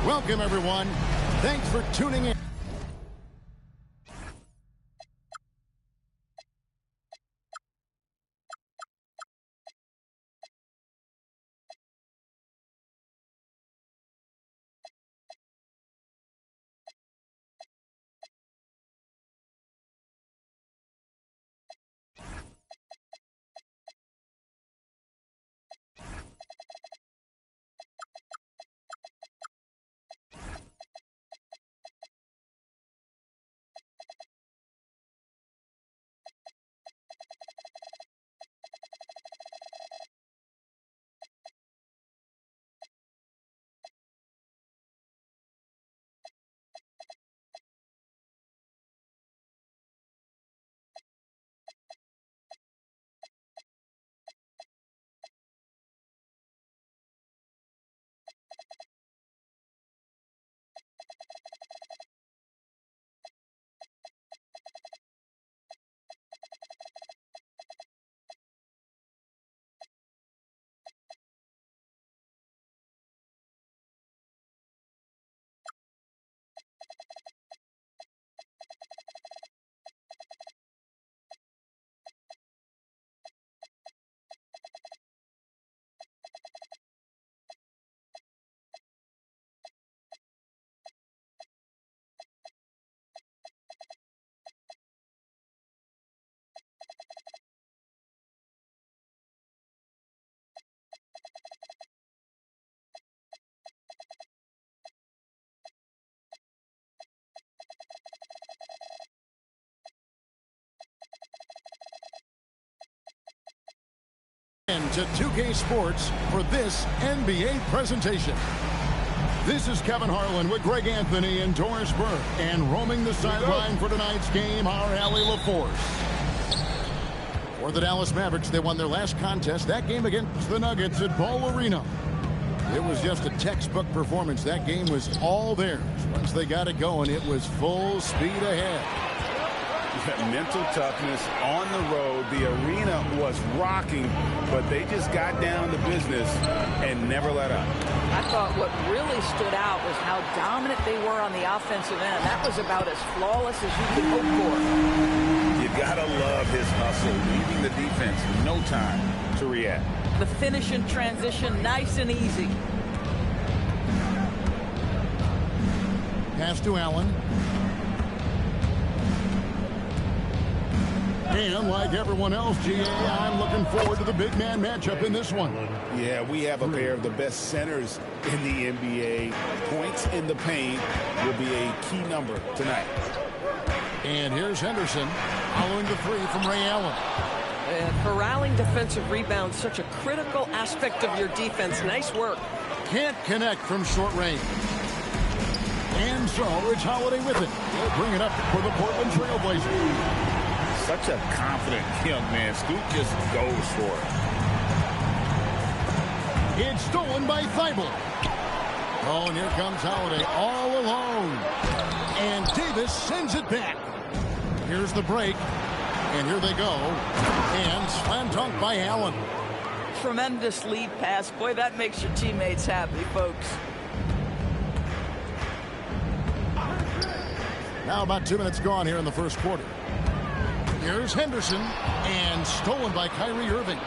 Welcome, everyone. Thanks for tuning in. To 2K Sports for this NBA presentation. This is Kevin Harlan with Greg Anthony and Doris Burke, and roaming the sideline for tonight's game, our Allie LaForce. For the Dallas Mavericks, they won their last contest, that game against the Nuggets at Ball Arena. It was just a textbook performance. That game was all theirs. Once they got it going, it was full speed ahead. Mental toughness on the road. The arena was rocking, but they just got down to business and never let up. I thought what really stood out was how dominant they were on the offensive end. That was about as flawless as you could hope for. You gotta love his hustle, leaving the defense no time to react. The finish in transition, nice and easy. Pass to Allen. And like everyone else, GA, I'm looking forward to the big man matchup in this one. Yeah, we have a pair of the best centers in the NBA. Points in the paint will be a key number tonight. And here's Henderson following the three from Ray Allen. Corralling defensive rebounds, such a critical aspect of your defense. Nice work. Can't connect from short range. And so it's Holiday with it. We'll bring it up for the Portland Trailblazers. Such a confident young man. Scoot just goes for it. It's stolen by Thibault. Oh, and here comes Holiday all alone. And Davis sends it back. Here's the break. And here they go. And slam dunk by Allen. Tremendous lead pass. Boy, that makes your teammates happy, folks. Now about 2 minutes gone here in the first quarter. Here's Henderson, and stolen by Kyrie Irving.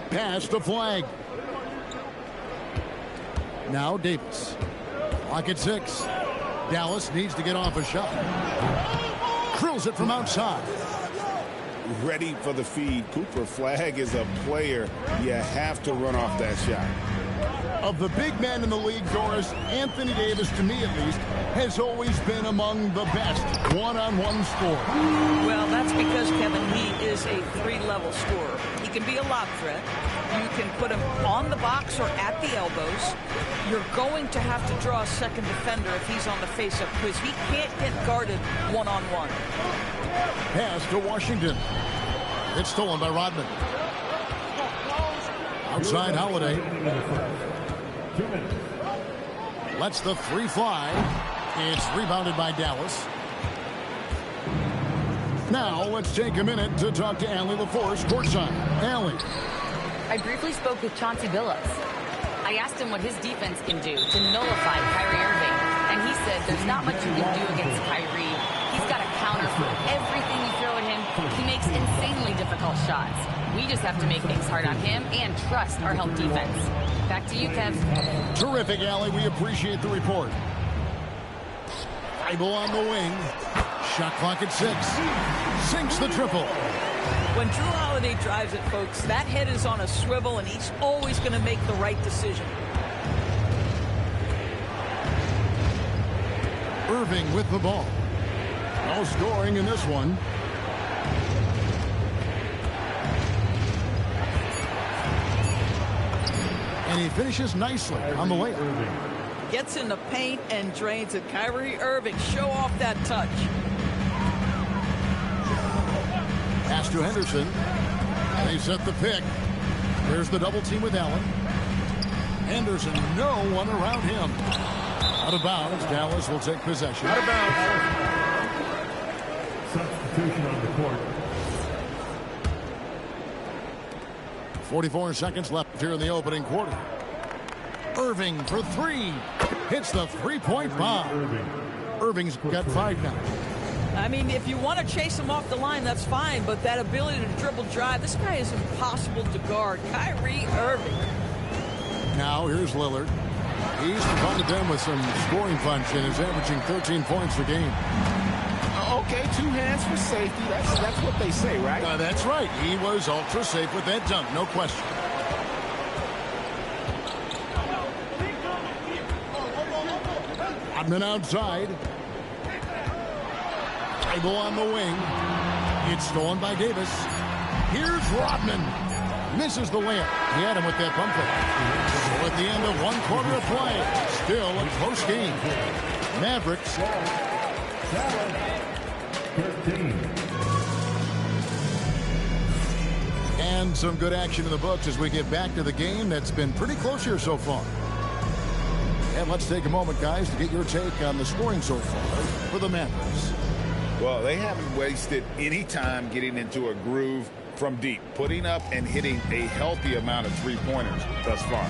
Past the flag. Now Davis. Clock at 6. Dallas needs to get off a shot. Drills it from outside. Ready for the feed. Cooper Flagg is a player. You have to run off that shot. Of the big men in the league, Doris, Anthony Davis, to me at least, has always been among the best one-on-one scorer. Well, that's because, Kevin, he is a three-level scorer. He can be a lob threat. You can put him on the box or at the elbows. You're going to have to draw a second defender if he's on the face-up because he can't get guarded one-on-one. Pass to Washington. It's stolen by Rodman. Outside Holiday. Lets the three fly. It's rebounded by Dallas. Now let's take a minute to talk to Allie LaForce courtside. Allie. I briefly spoke with Chauncey Billups. I asked him what his defense can do to nullify Kyrie Irving, and he said there's not much you can do against Kyrie. He's got a counter for everything you throw at him. He makes insanely difficult shots. We just have to make things hard on him and trust our help defense. Back to you, Kev. Terrific, Allie. We appreciate the report. Thybulle on the wing. Shot clock at 6. Sinks the triple. When Jrue Holiday drives it, folks, that head is on a swivel, and he's always going to make the right decision. Irving with the ball. No scoring in this one. And he finishes nicely on the layup. Gets in the paint and drains it. Kyrie Irving, show off that touch. Pass to Henderson. They set the pick. There's the double team with Allen. Henderson, no one around him. Out of bounds. Dallas will take possession. Out of bounds. Substitution on the court. 44 seconds left here in the opening quarter. Irving for 3. Hits the three-point bomb. Irving's got 5 now. I mean, if you want to chase him off the line, that's fine, but that ability to dribble drive, this guy is impossible to guard. Kyrie Irving. Now here's Lillard. He's provided them with some scoring punch and is averaging 13 points a game. Okay, 2 hands for safety. That's what they say, right? That's right. He was ultra safe with that dunk, no question. Rodman outside. Thybulle on the wing. It's stolen by Davis. Here's Rodman. Misses the layup. He had him with that bumper. So at the end of 1 quarter of play, still a close game. Mavericks. 13. And some good action in the books as we get back to the game that's been pretty close here so far. And let's take a moment, guys, to get your take on the scoring so far for the Mavericks. Well, they haven't wasted any time getting into a groove from deep, putting up and hitting a healthy amount of three-pointers thus far.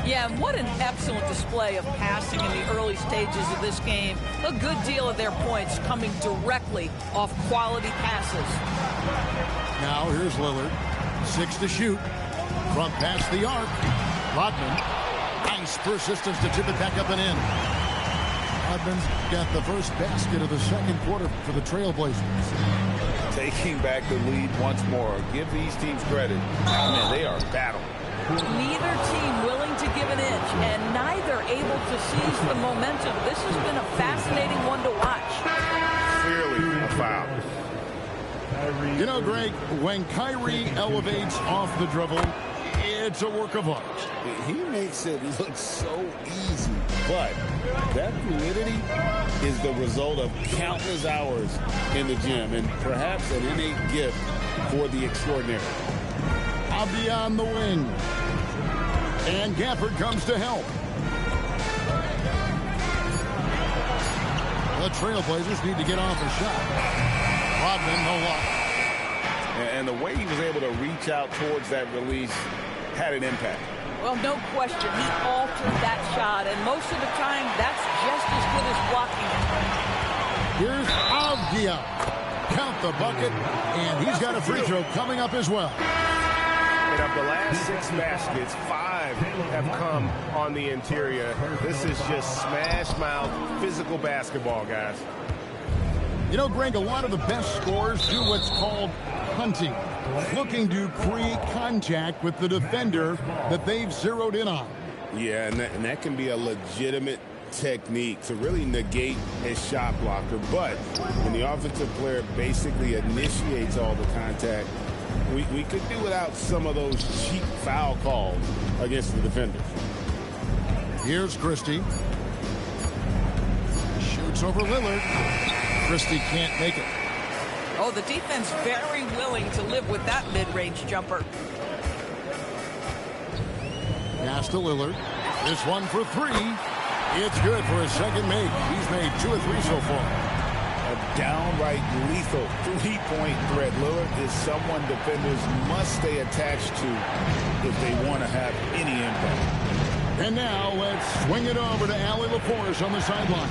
Yeah, and what an excellent display of passing in the early stages of this game. A good deal of their points coming directly off quality passes. Now here's Lillard. 6 to shoot. From past the arc. Rodman. Nice persistence to tip it back up and in. Rodman's got the first basket of the second quarter for the Trailblazers. Taking back the lead once more. Give these teams credit. Man, they are battling. Neither team willing to give an inch, and neither able to seize the momentum. This has been a fascinating one to watch. Clearly a foul. You know, Greg, when Kyrie elevates off the dribble, it's a work of art. He makes it look so easy, but that fluidity is the result of countless hours in the gym and perhaps an innate gift for the extraordinary. Abdi on the wing. And Gafford comes to help. The Trailblazers need to get off a shot. Rodman, no luck. And the way he was able to reach out towards that release had an impact. Well, no question. He altered that shot, and most of the time, that's just as good as blocking it. Here's Avdia. Count the bucket, and he's got a free throw coming up as well. And of the last last 6 baskets, 5 have come on the interior. This is just smash mouth, physical basketball, guys. You know, Greg, a lot of the best scorers do what's called hunting, looking to create contact with the defender that they've zeroed in on. Yeah, and that can be a legitimate technique to really negate a shot blocker. But when the offensive player basically initiates all the contact, we could do without some of those cheap foul calls against the defenders. Here's Christie. Shoots over Lillard. Christie can't make it. Oh, the defense very willing to live with that mid-range jumper. Pass to Lillard. This one for 3. It's good for his second make. He's made 2 of 3 so far. A downright lethal 3-point threat. Lillard is someone defenders must stay attached to if they want to have any impact. And now let's swing it over to Allie LaForce on the sideline.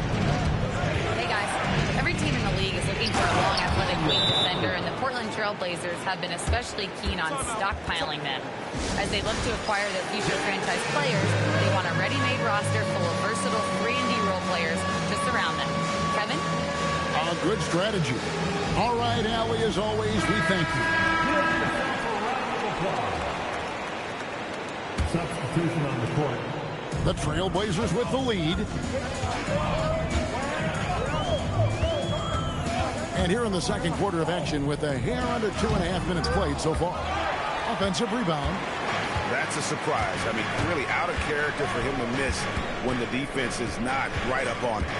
Hey guys, every team in the league is looking for a long athletic wing defender, and the Portland Trail Blazers have been especially keen on stockpiling them. As they look to acquire their future franchise players, they want a ready-made roster full of versatile 3-and-D role players to surround them. Kevin? A good strategy. All right, Allie, as always, we thank you. Substitution on the court. The Trailblazers with the lead. And here in the second quarter of action with a hair under 2.5 minutes played so far. Offensive rebound. That's a surprise. I mean, really out of character for him to miss when the defense is not right up on him.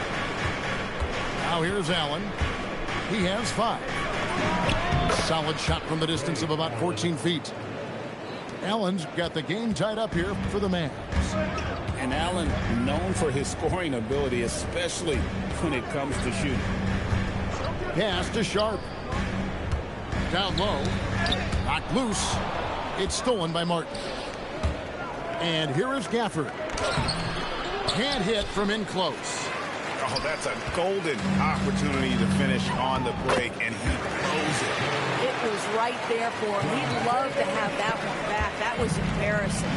Now here's Allen. He has 5. Solid shot from the distance of about 14 feet. Allen's got the game tied up here for the Mavs. And Allen known for his scoring ability, especially when it comes to shooting. Pass to Sharp. Down low. Knocked loose. It's stolen by Martin. And here is Gafford. Can't hit from in close. Oh, that's a golden opportunity to finish on the break, and he blows it. It was right there for him. He'd love to have that one back. That was embarrassing.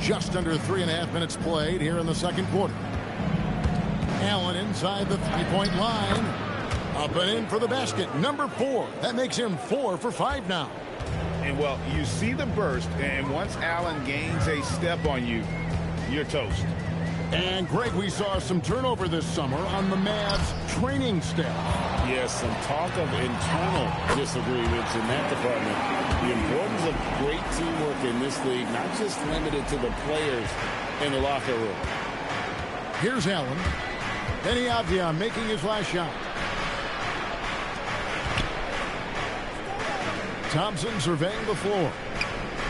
Just under 3.5 minutes played here in the second quarter. Allen inside the 3-point line. Up and in for the basket. Number 4. That makes him 4 for 5 now. And, well, you see the burst, and once Allen gains a step on you, you're toast. And, Greg, we saw some turnover this summer on the Mavs training staff. Yes, some talk of internal disagreements in that department. The importance of great teamwork in this league, not just limited to the players in the locker room. Here's Allen. Benny Avdia making his last shot. Thompson surveying the floor.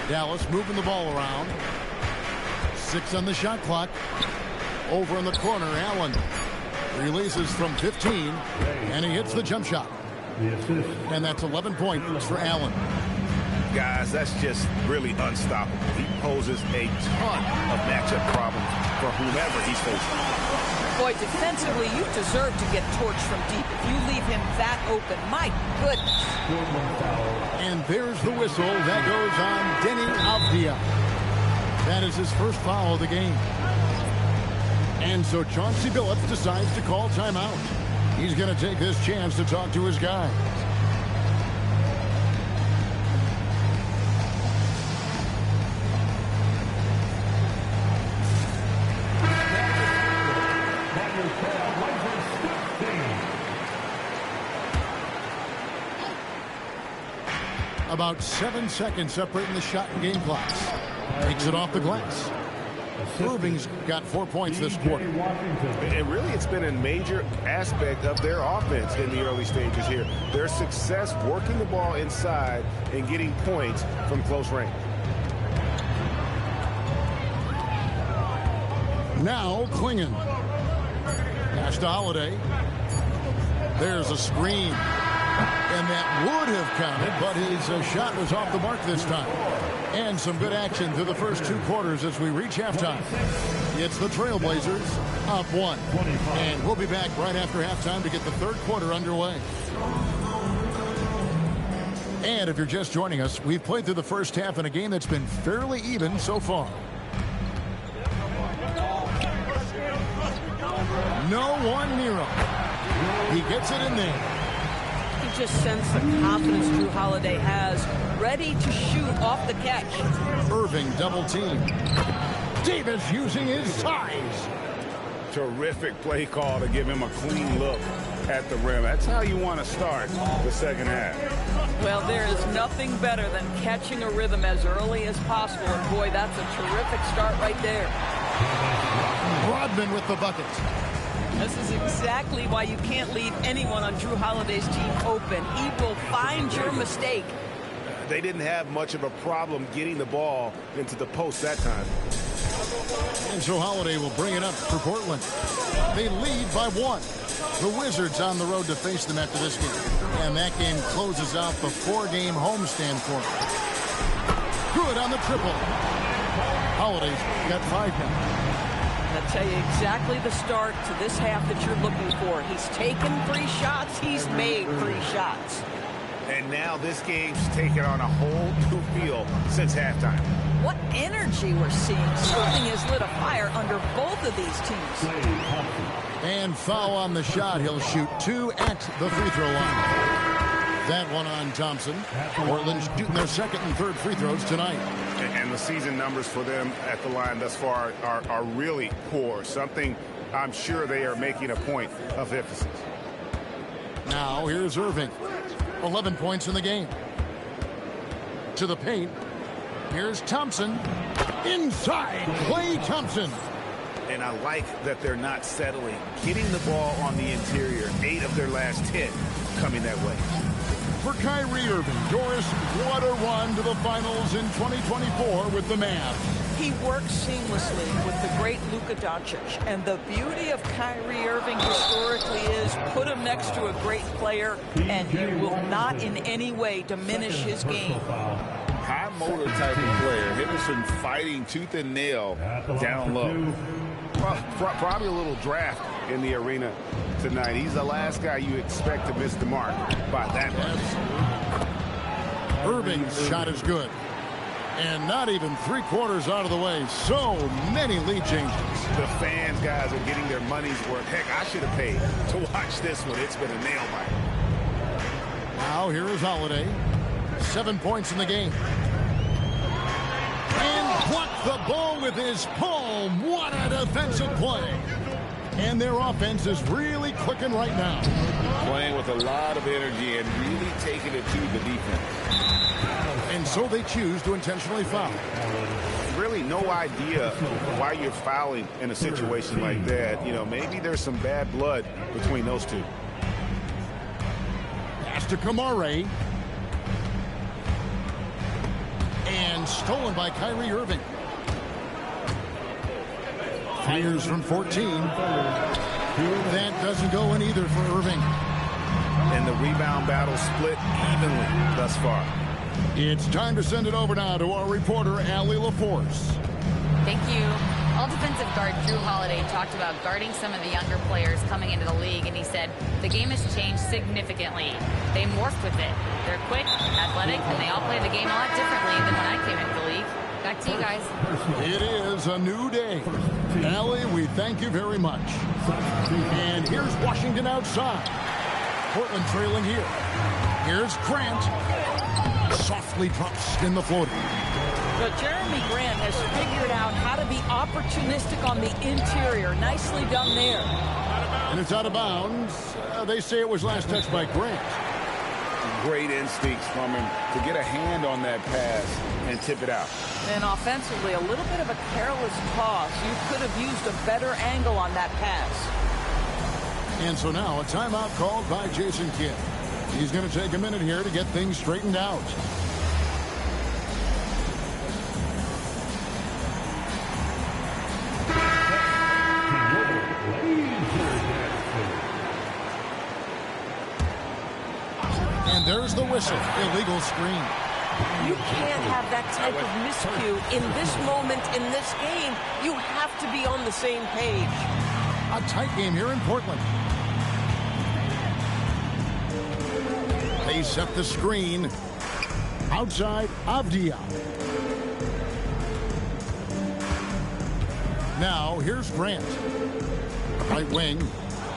Dallas moving the ball around. 6 on the shot clock. Over in the corner, Allen releases from 15, and he hits the jump shot. And that's 11 points for Allen. Guys, that's just really unstoppable. He poses a ton of matchup problems for whomever he's facing. Boy, defensively, you deserve to get torched from deep. If you leave him that open, my goodness. And there's the whistle. That goes on Denny Avdia. That is his first foul of the game. And so Chauncey Billups decides to call timeout. He's going to take this chance to talk to his guy. About 7 seconds separating the shot and game clocks. Takes it off the glass. Irving's got 4 points this quarter. And really, it's been a major aspect of their offense in the early stages here. Their success working the ball inside and getting points from close range. Now Klingon. Pass to Holiday. There's a screen. And that would have counted, but his shot was off the mark this time. And some good action through the first 2 quarters as we reach halftime. It's the Trailblazers up 1. And we'll be back right after halftime to get the third quarter underway. And if you're just joining us, we've played through the first half in a game that's been fairly even so far. No one near him. He gets it in there. You just sense the confidence Drew Holiday has, ready to shoot off the catch. Irving double team. Davis using his size. Terrific play call to give him a clean look at the rim. That's how you want to start the second half. Well, there is nothing better than catching a rhythm as early as possible. And boy, that's a terrific start right there. Rodman with the bucket. This is exactly why you can't leave anyone on Drew Holiday's team open. He will find your mistake. They didn't have much of a problem getting the ball into the post that time. And so Holiday will bring it up for Portland. They lead by 1. The Wizards on the road to face them after this game. And that game closes out the 4-game homestand for them. Good on the triple. Holiday's got 5 now. I'll tell you exactly the start to this half that you're looking for. He's taken 3 shots. He's made 3 shots. And now this game's taken on a whole new feel since halftime. What energy we're seeing. Something has lit a fire under both of these teams. And foul on the shot. He'll shoot 2 at the free throw line. That one on Thompson. Portland shooting their second and third free throws tonight. And the season numbers for them at the line thus far are really poor. Something I'm sure they are making a point of emphasis. Now here's Irving. 11 points in the game. To the paint. Here's Thompson. Inside, Klay Thompson. And I like that they're not settling. Getting the ball on the interior. 8 of their last 10 coming that way. For Kyrie Irving, Doris, what a run to the finals in 2024 with the Mavs. He works seamlessly with the great Luka Doncic. And the beauty of Kyrie Irving historically is put him next to a great player and you will not in any way diminish his game. High motor type of player. Henderson fighting tooth and nail down low. Well, probably a little draft in the arena tonight. He's the last guy you expect to miss the mark by that much. Irving's shot is good. And not even 3/4 out of the way. So many lead changes. The fans, guys, are getting their money's worth. Heck, I should have paid to watch this one. It's been a nail biter. Now here is Holiday. 7 points in the game. And blocked the ball with his palm. What a defensive play. And their offense is really clicking right now. Playing with a lot of energy and really taking it to the defense. And so they choose to intentionally foul. Really no idea why you're fouling in a situation like that. You know, maybe there's some bad blood between those two. Pass to Kamare. And stolen by Kyrie Irving. Fires from 14. That doesn't go in either for Irving. And the rebound battle split evenly thus far. It's time to send it over now to our reporter, Allie LaForce. Thank you. All defensive guard Drew Holiday talked about guarding some of the younger players coming into the league, and he said the game has changed significantly. They morphed with it. They're quick, athletic, and they all play the game a lot differently than when I came into the league. Back to you guys. It is a new day. Allie, we thank you very much. And here's Washington outside. Portland trailing here. Here's Grant. Softly drops in the floater. But Jeremy Grant has figured out how to be opportunistic on the interior. Nicely done there. And it's out of bounds. They say it was last touched by Grant. Great instincts from him to get a hand on that pass and tip it out. And offensively, a little bit of a careless toss. You could have used a better angle on that pass. And so now a timeout called by Jason Kidd. He's going to take a minute here to get things straightened out. And there's the whistle. Illegal screen. You can't have that type of miscue in this moment in this game. You have to be on the same page. A tight game here in Portland. They set the screen. Outside, Avdia. Now, here's Grant. Right wing.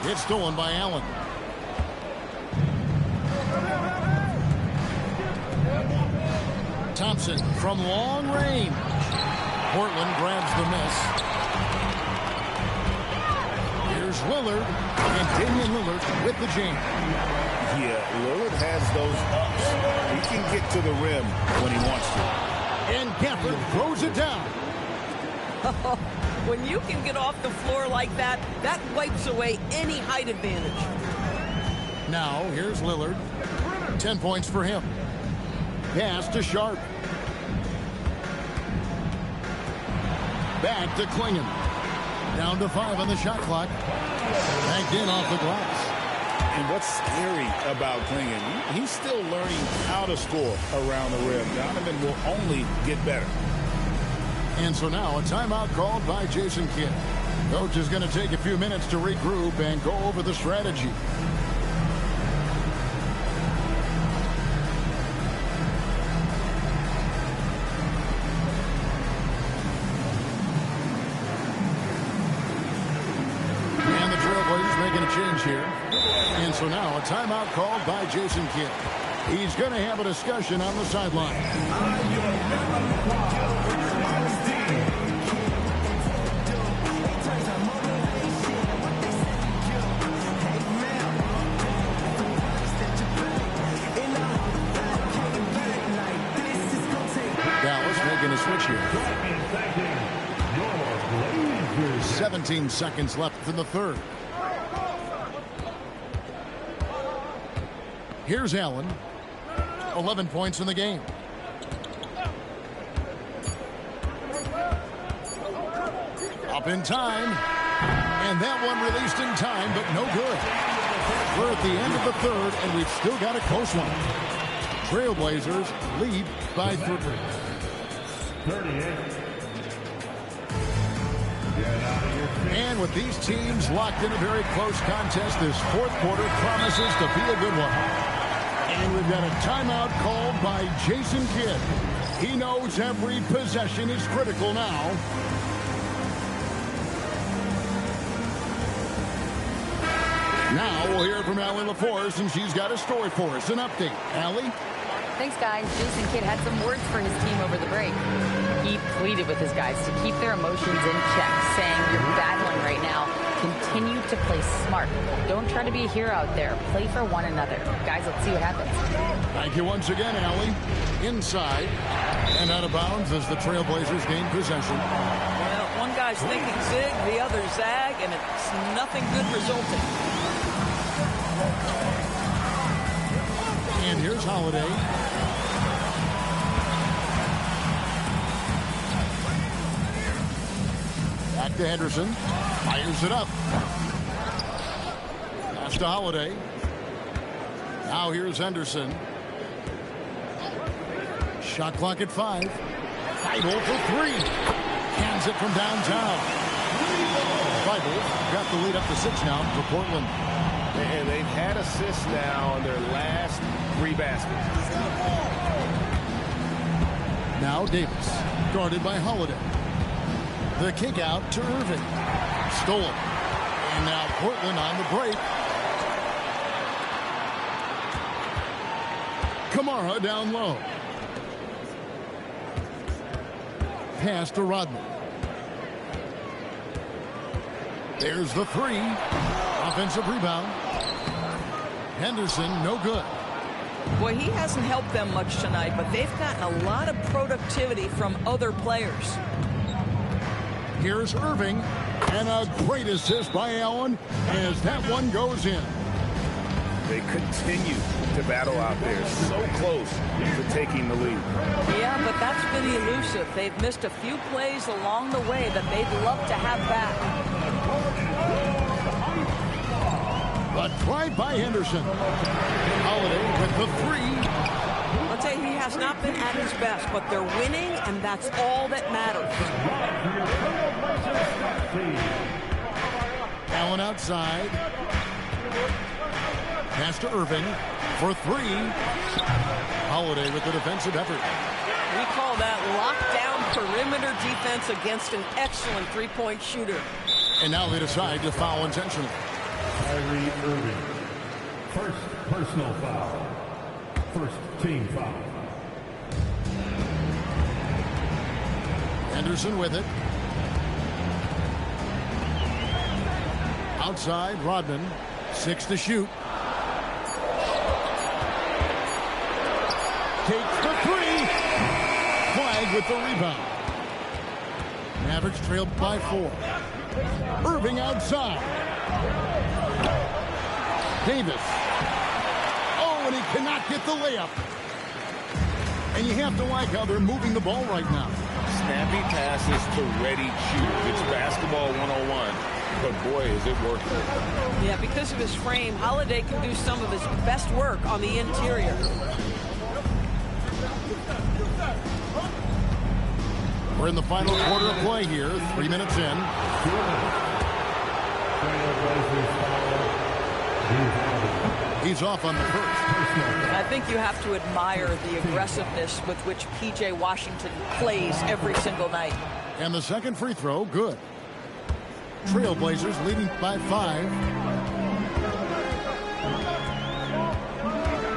It's stolen by Allen. Thompson from long range. Portland grabs the miss. Here's Lillard. And Damian Lillard with the jam. Yeah, Lillard has those ups. He can get to the rim when he wants to. And Gafford throws it down. When you can get off the floor like that, that wipes away any height advantage. Now, here's Lillard. 10 points for him. Pass to Sharp. Back to Klingon. Down to 5 on the shot clock. Backed in off the glass. And what's scary about Klingon, he's still learning how to score around the rim. Donovan will only get better. And so now a timeout called by Jason Kidd. Coach is going to take a few minutes to regroup and go over the strategy. And the Trailblazers making a change here. And so now a timeout called by Jason Kidd. He's going to have a discussion on the sideline. Dallas making a switch here. 17 seconds left in the third. Here's Allen. 11 points in the game. Up in time. And that one released in time, but no good. We're at the end of the third, and we've still got a close one. Trailblazers lead by 3. 38. And with these teams locked in a very close contest, this fourth quarter promises to be a good one. And we've got a timeout called by Jason Kidd. He knows every possession is critical now. Now we'll hear from Allie LaForce, and she's got a story for us. An update. Allie? Thanks, guys. Jason Kidd had some words for his team over the break. He pleaded with his guys to keep their emotions in check, saying, "You're battling right now. Continue to play smart. Don't try to be a hero out there. Play for one another." Guys, let's see what happens. Thank you once again, Allie. Inside and out of bounds as the Trailblazers gain possession. Well, one guy's thinking zig, the other zag, and it's nothing good resulting. And here's Holiday. Back to Henderson. Fires it up. Pass to Holiday. Now here's Henderson. Shot clock at 5. Feibel for 3. Hands it from downtown. Feibel got the lead up to 6 now for Portland. And they've had assists now on their last 3 baskets. Now Davis, guarded by Holiday. The kick out to Irving. Stolen. And now Portland on the break. Kamara down low. Pass to Rodman. There's the 3. Offensive rebound. Henderson, no good. Boy, he hasn't helped them much tonight, but they've gotten a lot of productivity from other players. Here's Irving, and a great assist by Allen as that one goes in. They continue to battle out there, so close to taking the lead. Yeah, but that's been elusive. They've missed a few plays along the way that they'd love to have back. A drive by Henderson. Holiday with the 3. I'll tell you, he has not been at his best, but they're winning, and that's all that matters. Allen outside. Pass to Irving for 3. Holiday with the defensive effort. We call that lockdown perimeter defense against an excellent three-point shooter. And now they decide to foul intentionally. Kyrie Irving. First personal foul. First team foul. Henderson with it. Outside, Rodman. 6 to shoot. Takes the 3. Flag with the rebound. Mavericks trailed by 4. Irving outside. Davis. Oh, and he cannot get the layup. And you have to like how they're moving the ball right now. Snappy passes to ready shooters. It's basketball 101. But boy, is it working. Yeah, because of his frame, Holiday can do some of his best work on the interior. We're in the final quarter of play here. 3 minutes in. He's off on the first. I think you have to admire the aggressiveness with which P.J. Washington plays every single night. And the second free throw, good. Trailblazers leading by 5.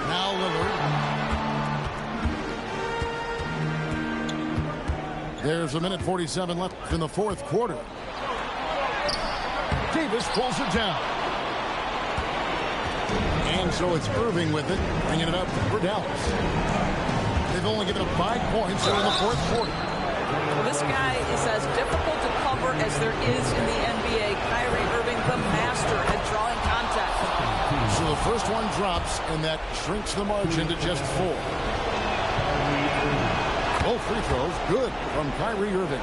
Now Lillard. There's a minute 47 left in the fourth quarter. Davis pulls it down. And so it's Irving with it, bringing it up for Dallas. They've only given up 5 points in the fourth quarter. Well, this guy is as difficult to cover as there is in the NBA. Kyrie Irving, the master at drawing contact. So the first one drops, and that shrinks the margin to just 4. Both free throws, good from Kyrie Irving.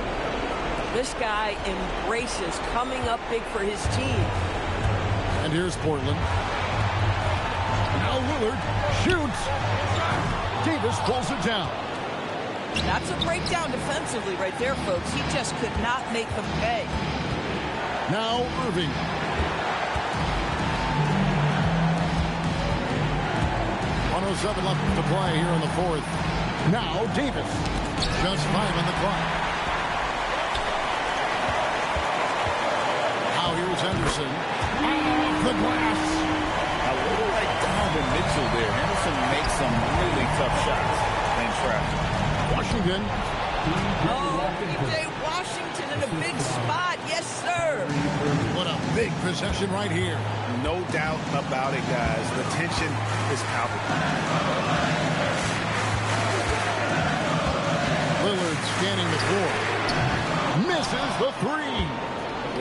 This guy embraces coming up big for his team. And here's Portland. Now Lillard shoots. Davis pulls it down. That's a breakdown defensively right there, folks. He just could not make them pay. Now Irving. .107 left to play here in the fourth. Now Davis. Just 5 on the clock. Now here's Henderson. Off the glass. A little like Donovan Mitchell there. Henderson makes some really tough shots in traffic. Washington. Oh, P.J. Washington in a big spot. Yes, sir. What a big possession right here. No doubt about it, guys. The tension is palpable. Lillard scanning the floor. Misses the 3.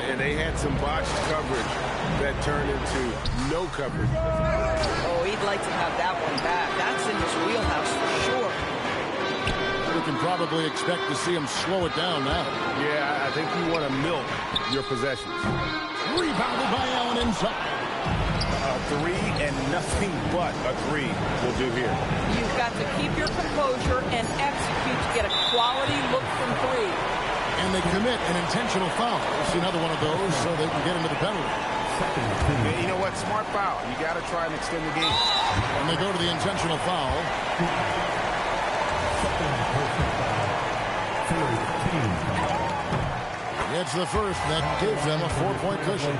And they had some botched coverage that turned into no coverage. Oh, he'd like to have that one back. That's in his wheelhouse for sure. We can probably expect to see him slow it down now. Yeah, I think you want to milk your possessions. Rebounded by Allen inside. A 3 and nothing but a 3 will do here. You've got to keep your composure and execute to get a quality look from 3. And they commit an intentional foul. We'll see another one of those so they can get into the penalty. Yeah, you know what? Smart foul. You got to try and extend the game. And they go to the intentional foul. It's the first that gives them a 4-point cushion.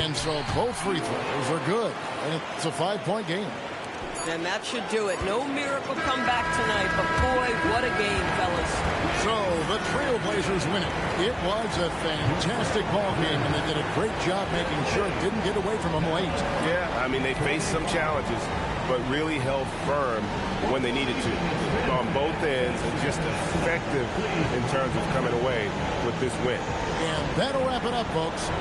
And so both free throws are good. And it's a 5-point game. And that should do it. No miracle comeback tonight, but boy, what a game, fellas. So the Trailblazers win it. It was a fantastic ball game, and they did a great job making sure it didn't get away from them late. Yeah, I mean, they faced some challenges, but really held firm when they needed to on both ends, and just effective in terms of coming away with this win. And that'll wrap it up, folks.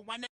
one.